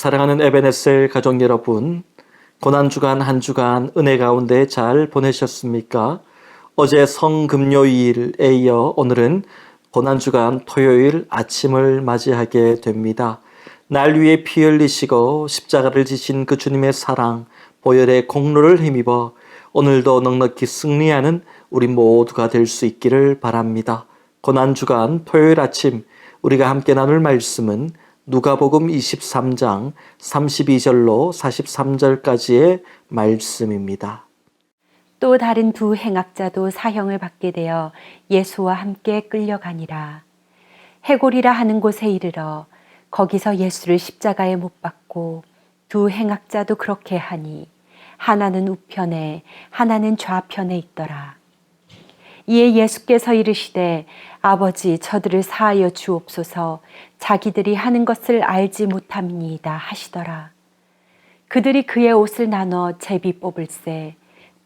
사랑하는 에베네셀 가족 여러분, 고난주간 한 주간 은혜 가운데 잘 보내셨습니까? 어제 성금요일에 이어 오늘은 고난주간 토요일 아침을 맞이하게 됩니다. 날 위해 피 흘리시고 십자가를 지신 그 주님의 사랑, 보혈의 공로를 힘입어 오늘도 넉넉히 승리하는 우리 모두가 될 수 있기를 바랍니다. 고난주간 토요일 아침 우리가 함께 나눌 말씀은 누가복음 23장 32절로 43절까지의 말씀입니다. 또 다른 두 행악자도 사형을 받게 되어 예수와 함께 끌려가니라. 해골이라 하는 곳에 이르러 거기서 예수를 십자가에 못 박고 두 행악자도 그렇게 하니 하나는 우편에 하나는 좌편에 있더라. 이에 예수께서 이르시되 아버지 저들을 사하여 주옵소서 자기들이 하는 것을 알지 못함니이다 하시더라. 그들이 그의 옷을 나눠 제비 뽑을새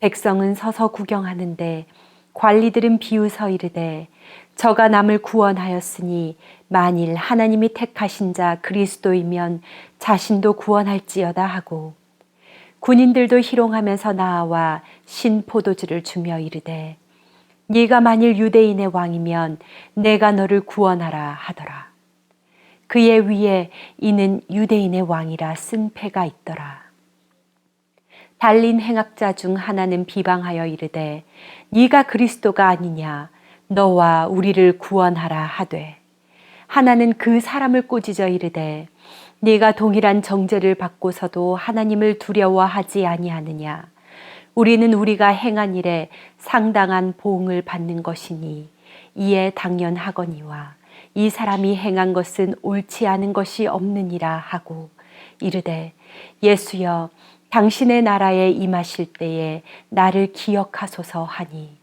백성은 서서 구경하는데 관리들은 비웃어 이르되 저가 남을 구원하였으니 만일 하나님이 택하신 자 그리스도이면 자신도 구원할지어다 하고 군인들도 희롱하면서 나아와 신 포도주를 주며 이르되 네가 만일 유대인의 왕이면 내가 너를 구원하라 하더라. 그의 위에 이는 유대인의 왕이라 쓴 패가 있더라. 달린 행악자 중 하나는 비방하여 이르되 네가 그리스도가 아니냐 너와 우리를 구원하라 하되 하나는 그 사람을 꾸짖어 이르되 네가 동일한 정죄를 받고서도 하나님을 두려워하지 아니하느냐 우리는 우리가 행한 일에 상당한 보응을 받는 것이니 이에 당연하거니와 이 사람이 행한 것은 옳지 않은 것이 없느니라 하고 이르되 예수여 당신의 나라에 임하실 때에 나를 기억하소서 하니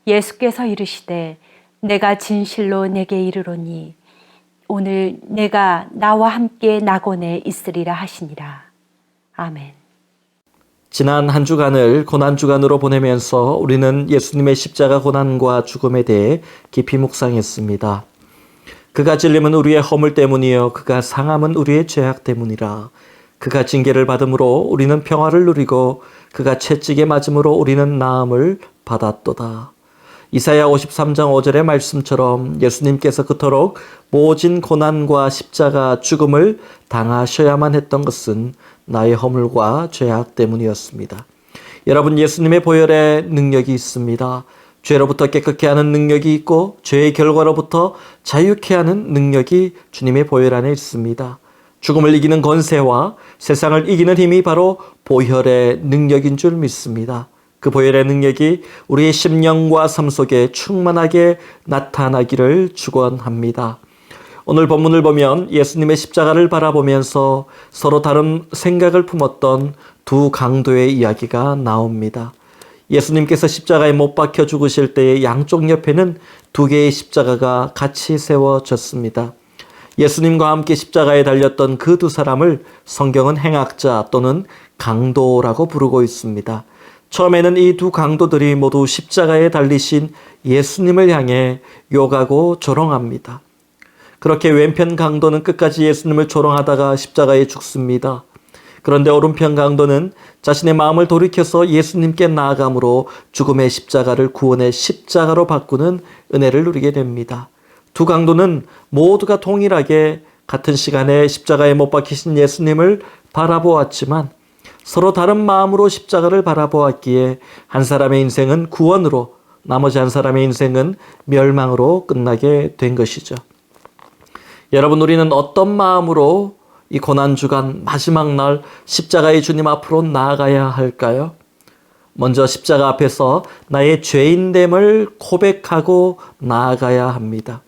예수께서 이르시되 내가 진실로 내게 이르노니 오늘 내가 나와 함께 낙원에 있으리라 하시니라. 아멘. 지난 한 주간을 고난주간으로 보내면서 우리는 예수님의 십자가 고난과 죽음에 대해 깊이 묵상했습니다. 그가 찔림은 우리의 허물 때문이요 그가 상함은 우리의 죄악 때문이라. 그가 징계를 받음으로 우리는 평화를 누리고 그가 채찍에 맞음으로 우리는 나음을 받았도다. 이사야 53장 5절의 말씀처럼 예수님께서 그토록 모진 고난과 십자가 죽음을 당하셔야만 했던 것은 나의 허물과 죄악 때문이었습니다. 여러분, 예수님의 보혈에 능력이 있습니다. 죄로부터 깨끗게 하는 능력이 있고 죄의 결과로부터 자유케 하는 능력이 주님의 보혈 안에 있습니다. 죽음을 이기는 권세와 세상을 이기는 힘이 바로 보혈의 능력인 줄 믿습니다. 그 보혈의 능력이 우리의 심령과 삶 속에 충만하게 나타나기를 축원합니다. 오늘 본문을 보면 예수님의 십자가를 바라보면서 서로 다른 생각을 품었던 두 강도의 이야기가 나옵니다. 예수님께서 십자가에 못 박혀 죽으실 때의 양쪽 옆에는 두 개의 십자가가 같이 세워졌습니다. 예수님과 함께 십자가에 달렸던 그 두 사람을 성경은 행악자 또는 강도라고 부르고 있습니다. 처음에는 이 두 강도들이 모두 십자가에 달리신 예수님을 향해 욕하고 조롱합니다. 그렇게 왼편 강도는 끝까지 예수님을 조롱하다가 십자가에 죽습니다. 그런데 오른편 강도는 자신의 마음을 돌이켜서 예수님께 나아감으로 죽음의 십자가를 구원의 십자가로 바꾸는 은혜를 누리게 됩니다. 두 강도는 모두가 동일하게 같은 시간에 십자가에 못 박히신 예수님을 바라보았지만 서로 다른 마음으로 십자가를 바라보았기에 한 사람의 인생은 구원으로 나머지 한 사람의 인생은 멸망으로 끝나게 된 것이죠. 여러분, 우리는 어떤 마음으로 이 고난주간 마지막 날 십자가의 주님 앞으로 나아가야 할까요? 먼저 십자가 앞에서 나의 죄인됨을 고백하고 나아가야 합니다.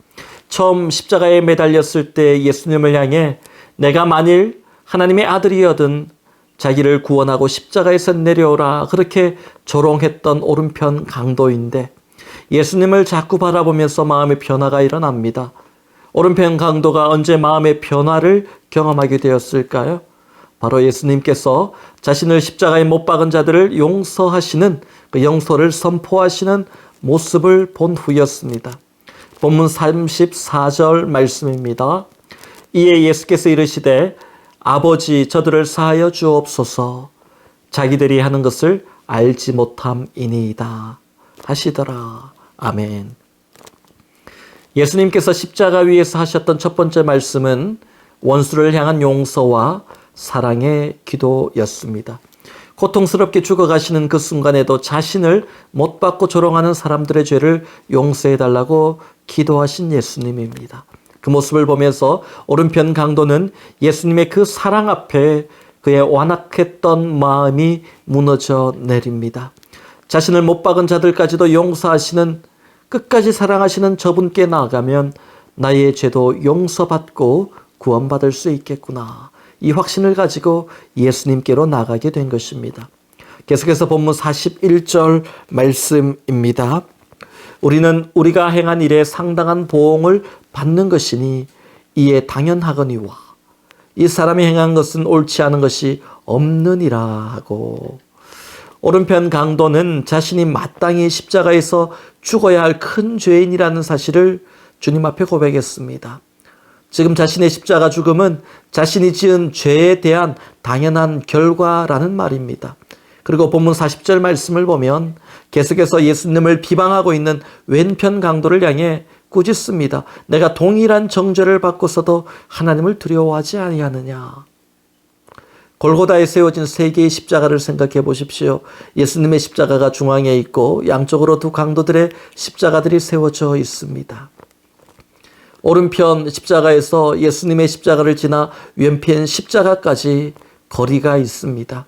처음 십자가에 매달렸을 때 예수님을 향해 내가 만일 하나님의 아들이어든 자기를 구원하고 십자가에서 내려오라 그렇게 조롱했던 오른편 강도인데 예수님을 자꾸 바라보면서 마음의 변화가 일어납니다. 오른편 강도가 언제 마음의 변화를 경험하게 되었을까요? 바로 예수님께서 자신을 십자가에 못 박은 자들을 용서하시는 그 용서를 선포하시는 모습을 본 후였습니다. 본문 34절 말씀입니다. 이에 예수께서 이르시되 아버지 저들을 사하여 주옵소서. 자기들이 하는 것을 알지 못함이니이다 하시더라. 아멘. 예수님께서 십자가 위에서 하셨던 첫 번째 말씀은 원수를 향한 용서와 사랑의 기도였습니다. 고통스럽게 죽어가시는 그 순간에도 자신을 못 박고 조롱하는 사람들의 죄를 용서해달라고 기도하신 예수님입니다. 그 모습을 보면서 오른편 강도는 예수님의 그 사랑 앞에 그의 완악했던 마음이 무너져 내립니다. 자신을 못 박은 자들까지도 용서하시는, 끝까지 사랑하시는 저분께 나아가면 나의 죄도 용서받고 구원받을 수 있겠구나. 이 확신을 가지고 예수님께로 나가게 된 것입니다. 계속해서 본문 41절 말씀입니다. 우리는 우리가 행한 일에 상당한 보응을 받는 것이니 이에 당연하거니와 이 사람이 행한 것은 옳지 않은 것이 없느니라 하고, 오른편 강도는 자신이 마땅히 십자가에서 죽어야 할 큰 죄인이라는 사실을 주님 앞에 고백했습니다. 지금 자신의 십자가 죽음은 자신이 지은 죄에 대한 당연한 결과라는 말입니다. 그리고 본문 40절 말씀을 보면 계속해서 예수님을 비방하고 있는 왼편 강도를 향해 꾸짖습니다. 내가 동일한 정죄를 받고서도 하나님을 두려워하지 아니하느냐. 골고다에 세워진 세 개의 십자가를 생각해 보십시오. 예수님의 십자가가 중앙에 있고 양쪽으로 두 강도들의 십자가들이 세워져 있습니다. 오른편 십자가에서 예수님의 십자가를 지나 왼편 십자가까지 거리가 있습니다.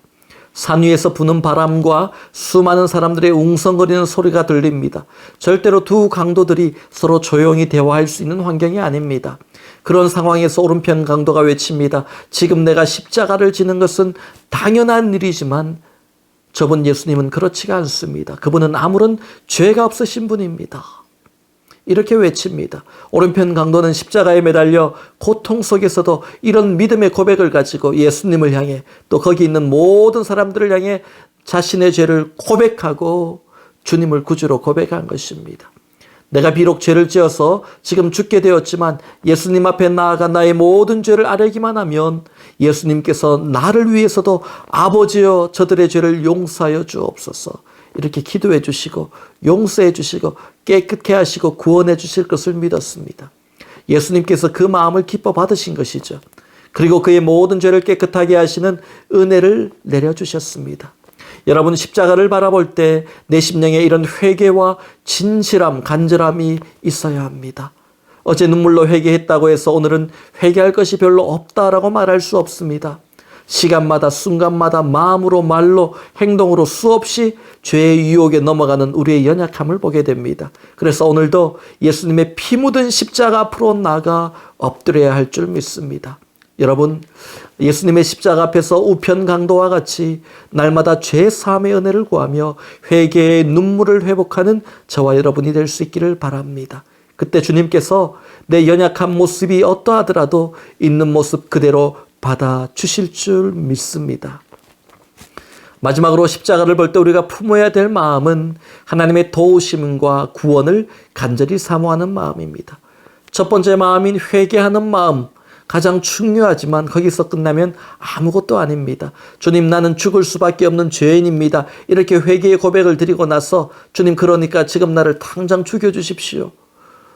산 위에서 부는 바람과 수많은 사람들의 웅성거리는 소리가 들립니다. 절대로 두 강도들이 서로 조용히 대화할 수 있는 환경이 아닙니다. 그런 상황에서 오른편 강도가 외칩니다. 지금 내가 십자가를 지는 것은 당연한 일이지만 저분 예수님은 그렇지가 않습니다. 그분은 아무런 죄가 없으신 분입니다. 이렇게 외칩니다. 오른편 강도는 십자가에 매달려 고통 속에서도 이런 믿음의 고백을 가지고 예수님을 향해 또 거기 있는 모든 사람들을 향해 자신의 죄를 고백하고 주님을 구주로 고백한 것입니다. 내가 비록 죄를 지어서 지금 죽게 되었지만 예수님 앞에 나아가 나의 모든 죄를 아뢰기만 하면 예수님께서 나를 위해서도 아버지여 저들의 죄를 용서하여 주옵소서, 이렇게 기도해 주시고 용서해 주시고 깨끗게 하시고 구원해 주실 것을 믿었습니다. 예수님께서 그 마음을 기뻐 받으신 것이죠. 그리고 그의 모든 죄를 깨끗하게 하시는 은혜를 내려주셨습니다. 여러분, 십자가를 바라볼 때 내 심령에 이런 회개와 진실함, 간절함이 있어야 합니다. 어제 눈물로 회개했다고 해서 오늘은 회개할 것이 별로 없다라고 말할 수 없습니다. 시간마다 순간마다 마음으로 말로 행동으로 수없이 죄의 유혹에 넘어가는 우리의 연약함을 보게 됩니다. 그래서 오늘도 예수님의 피 묻은 십자가 앞으로 나가 엎드려야 할 줄 믿습니다. 여러분, 예수님의 십자가 앞에서 우편 강도와 같이 날마다 죄 사함의 은혜를 구하며 회개의 눈물을 회복하는 저와 여러분이 될 수 있기를 바랍니다. 그때 주님께서 내 연약한 모습이 어떠하더라도 있는 모습 그대로 받아주실 줄 믿습니다. 마지막으로 십자가를 볼 때 우리가 품어야 될 마음은 하나님의 도우심과 구원을 간절히 사모하는 마음입니다. 첫 번째 마음인 회개하는 마음, 가장 중요하지만 거기서 끝나면 아무것도 아닙니다. 주님, 나는 죽을 수밖에 없는 죄인입니다. 이렇게 회개의 고백을 드리고 나서 주님, 그러니까 지금 나를 당장 죽여주십시오.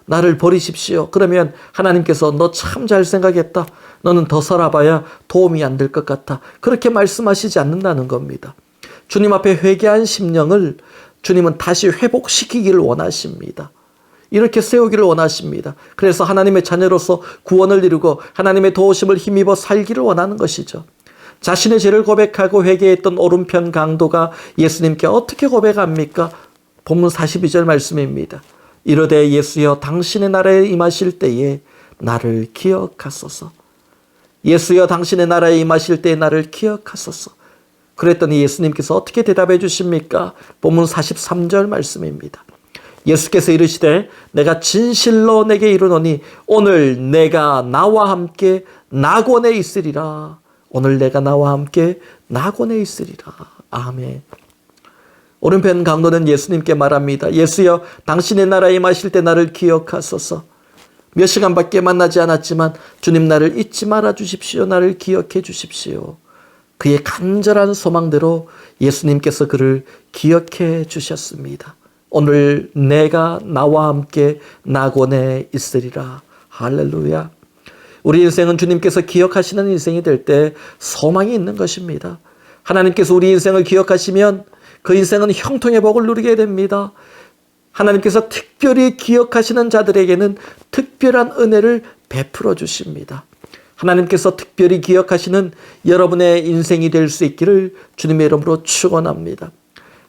나를 버리십시오. 그러면 하나님께서 너 참 잘 생각했다. 너는 더 살아봐야 도움이 안 될 것 같아. 그렇게 말씀하시지 않는다는 겁니다. 주님 앞에 회개한 심령을 주님은 다시 회복시키기를 원하십니다. 이렇게 세우기를 원하십니다. 그래서 하나님의 자녀로서 구원을 이루고 하나님의 도우심을 힘입어 살기를 원하는 것이죠. 자신의 죄를 고백하고 회개했던 오른편 강도가 예수님께 어떻게 고백합니까? 본문 42절 말씀입니다. 이르되 예수여 당신의 나라에 임하실 때에 나를 기억하소서. 예수여 당신의 나라에 임하실 때에 나를 기억하소서. 그랬더니 예수님께서 어떻게 대답해 주십니까? 본문 43절 말씀입니다. 예수께서 이르시되 내가 진실로 내게 이르노니 오늘 내가 나와 함께 낙원에 있으리라. 오늘 내가 나와 함께 낙원에 있으리라. 아멘. 오른편 강도는 예수님께 말합니다. 예수여 당신의 나라에 임하실 때 나를 기억하소서. 몇 시간밖에 만나지 않았지만 주님 나를 잊지 말아 주십시오. 나를 기억해 주십시오. 그의 간절한 소망대로 예수님께서 그를 기억해 주셨습니다. 오늘 내가 나와 함께 낙원에 있으리라. 할렐루야. 우리 인생은 주님께서 기억하시는 인생이 될 때 소망이 있는 것입니다. 하나님께서 우리 인생을 기억하시면 그 인생은 형통의 복을 누리게 됩니다. 하나님께서 특별히 기억하시는 자들에게는 특별한 은혜를 베풀어 주십니다. 하나님께서 특별히 기억하시는 여러분의 인생이 될 수 있기를 주님의 이름으로 축원합니다.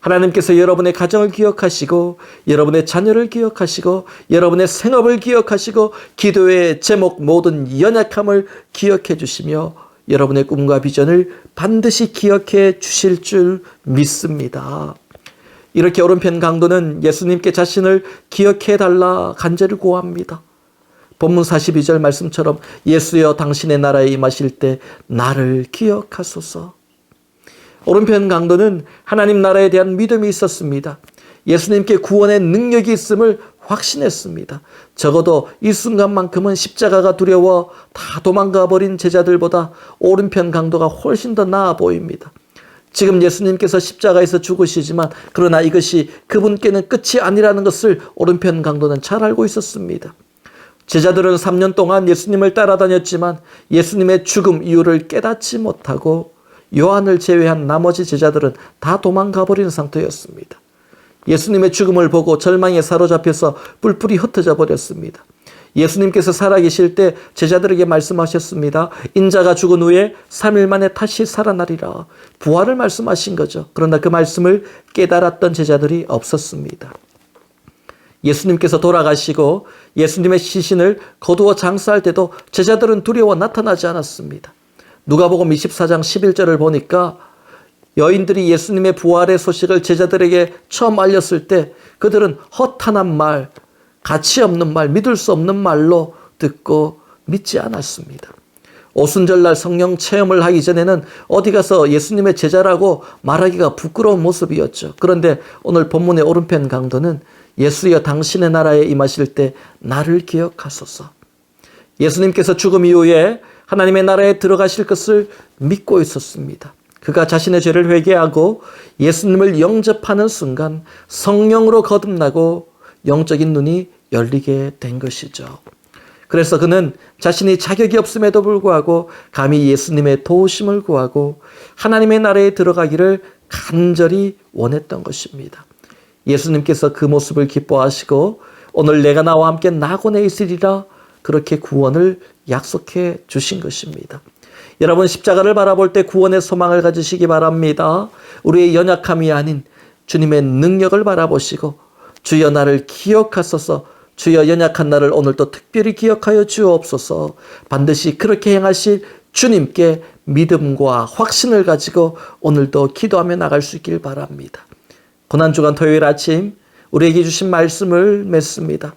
하나님께서 여러분의 가정을 기억하시고 여러분의 자녀를 기억하시고 여러분의 생업을 기억하시고 기도의 제목 모든 연약함을 기억해 주시며 여러분의 꿈과 비전을 반드시 기억해 주실 줄 믿습니다. 이렇게 오른편 강도는 예수님께 자신을 기억해 달라 간절히 구합니다. 본문 42절 말씀처럼 예수여 당신의 나라에 임하실 때 나를 기억하소서. 오른편 강도는 하나님 나라에 대한 믿음이 있었습니다. 예수님께 구원의 능력이 있음을 확신했습니다. 적어도 이 순간만큼은 십자가가 두려워 다 도망가 버린 제자들보다 오른편 강도가 훨씬 더 나아 보입니다. 지금 예수님께서 십자가에서 죽으시지만 그러나 이것이 그분께는 끝이 아니라는 것을 오른편 강도는 잘 알고 있었습니다. 제자들은 3년 동안 예수님을 따라다녔지만 예수님의 죽음 이유를 깨닫지 못하고 요한을 제외한 나머지 제자들은 다 도망가 버린 상태였습니다. 예수님의 죽음을 보고 절망에 사로잡혀서 뿔뿔이 흩어져 버렸습니다. 예수님께서 살아계실 때 제자들에게 말씀하셨습니다. 인자가 죽은 후에 3일 만에 다시 살아나리라. 부활을 말씀하신 거죠. 그러나 그 말씀을 깨달았던 제자들이 없었습니다. 예수님께서 돌아가시고 예수님의 시신을 거두어 장사할 때도 제자들은 두려워 나타나지 않았습니다. 누가복음 24장 11절을 보니까 여인들이 예수님의 부활의 소식을 제자들에게 처음 알렸을 때 그들은 허탄한 말, 가치 없는 말, 믿을 수 없는 말로 듣고 믿지 않았습니다. 오순절날 성령 체험을 하기 전에는 어디 가서 예수님의 제자라고 말하기가 부끄러운 모습이었죠. 그런데 오늘 본문의 오른편 강도는 예수여 당신의 나라에 임하실 때 나를 기억하소서. 예수님께서 죽음 이후에 하나님의 나라에 들어가실 것을 믿고 있었습니다. 그가 자신의 죄를 회개하고 예수님을 영접하는 순간 성령으로 거듭나고 영적인 눈이 열리게 된 것이죠. 그래서 그는 자신이 자격이 없음에도 불구하고 감히 예수님의 도우심을 구하고 하나님의 나라에 들어가기를 간절히 원했던 것입니다. 예수님께서 그 모습을 기뻐하시고 오늘 내가 나와 함께 낙원에 있으리라 그렇게 구원을 약속해 주신 것입니다. 여러분 십자가를 바라볼 때 구원의 소망을 가지시기 바랍니다. 우리의 연약함이 아닌 주님의 능력을 바라보시고 주여 나를 기억하소서. 주여 연약한 나를 오늘도 특별히 기억하여 주옵소서. 반드시 그렇게 행하실 주님께 믿음과 확신을 가지고 오늘도 기도하며 나갈 수 있길 바랍니다. 고난주간 토요일 아침 우리에게 주신 말씀을 맺습니다.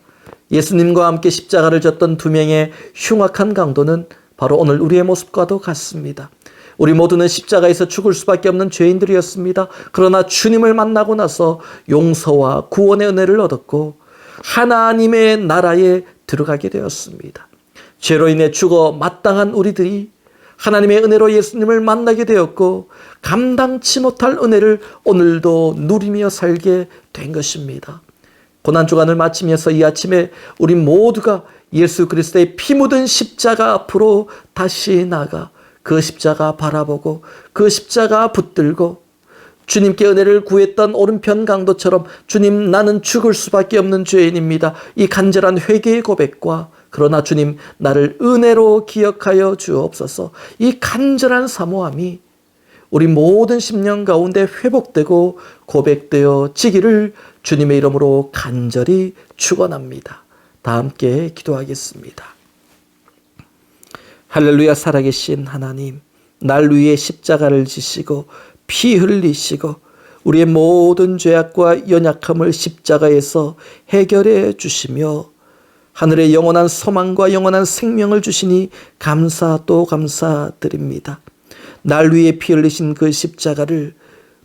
예수님과 함께 십자가를 졌던 두 명의 흉악한 강도는 바로 오늘 우리의 모습과도 같습니다. 우리 모두는 십자가에서 죽을 수밖에 없는 죄인들이었습니다. 그러나 주님을 만나고 나서 용서와 구원의 은혜를 얻었고 하나님의 나라에 들어가게 되었습니다. 죄로 인해 죽어 마땅한 우리들이 하나님의 은혜로 예수님을 만나게 되었고 감당치 못할 은혜를 오늘도 누리며 살게 된 것입니다. 고난주간을 마치면서 이 아침에 우리 모두가 예수 그리스도의 피 묻은 십자가 앞으로 다시 나가 그 십자가 바라보고 그 십자가 붙들고 주님께 은혜를 구했던 오른편 강도처럼 주님 나는 죽을 수밖에 없는 죄인입니다. 이 간절한 회개의 고백과 그러나 주님 나를 은혜로 기억하여 주옵소서. 이 간절한 사모함이 우리 모든 심령 가운데 회복되고 고백되어 지기를 주님의 이름으로 간절히 축원합니다. 다 함께 기도하겠습니다. 할렐루야. 살아계신 하나님, 날 위해 십자가를 지시고 피 흘리시고 우리의 모든 죄악과 연약함을 십자가에서 해결해 주시며 하늘의 영원한 소망과 영원한 생명을 주시니 감사 또 감사드립니다. 날 위해 피 흘리신 그 십자가를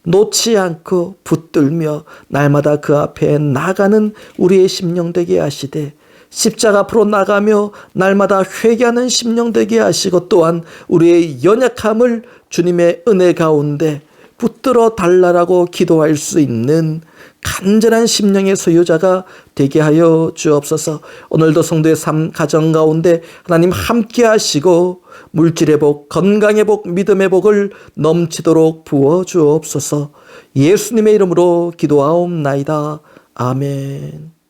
놓지 않고 붙들며 날마다 그 앞에 나가는 우리의 심령 되게 하시되 십자가 앞으로 나가며 날마다 회개하는 심령 되게 하시고 또한 우리의 연약함을 주님의 은혜 가운데 붙들어 달라라고 기도할 수 있는 간절한 심령의 소유자가 되게 하여 주옵소서. 오늘도 성도의 삶 가정 가운데 하나님 함께 하시고 물질의 복, 건강의 복, 믿음의 복을 넘치도록 부어 주옵소서. 예수님의 이름으로 기도하옵나이다. 아멘.